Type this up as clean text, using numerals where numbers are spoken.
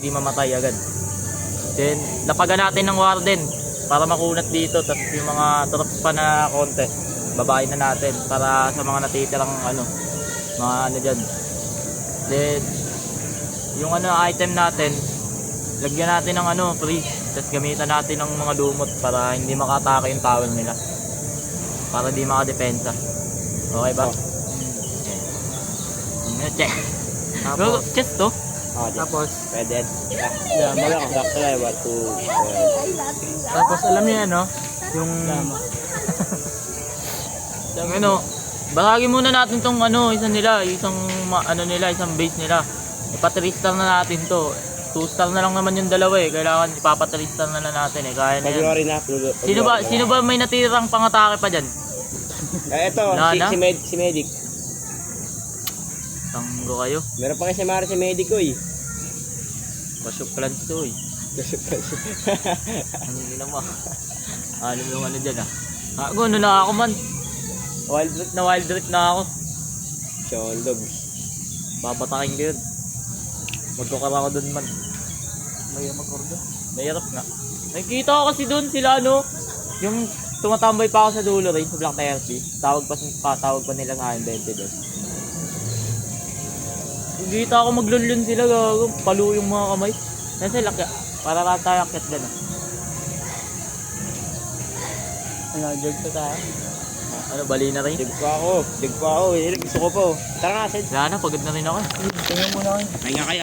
hindi mamatay agad. Then lapagan natin ng warden para makunat dito, tapos yung mga traps pa na konti babain na natin para sa mga natitirang mga dyan. Then yung item natin, lagyan natin ng freeze, tapos gamitan natin ng mga lumot para hindi makatake yung tower nila, para hindi makadepensa. Okay ba? Check. Tapos chest to. Tapos Pwede. yeah, Wala kang sakto ay what to. tapos alam niyo yung Bahagi muna natin tong isang nila, isang isang base nila. Ipa-3 star na natin to. 2 star na lang naman yung dalawa eh. Kailangan ipapa-3 star na lang natin eh. Kaya na yan. February na. Sino ba may natirang pangatake pa dyan? Ito, Nana? si Medic. Tanggo kayo. Meron pa kasi si Medic ko eh. Pasok plans to eh. Hindi naman. Alam yung dyan ah. Ano na ako man. Wild rift na ako. Sholdog. Babatakin ko yun. Magkukara ako dun man. Mayarap nga. Nakikita ko kasi dun sila yung tumatambay pa ako sa dulo rin sa Black TRP. Tawag pa nila sa akin 20 doon. Nakikita ako maglulun sila, gago. Palo yung mga kamay. Nasa lakya. Para lang tayo akit dyan ah. jog pa tayo. Bali na rin. Dig pa ako. Gusto ko po. Tara nga, Sid. Wala na, pagod na rin ako. Tingnan muna kayo. May nga kayo.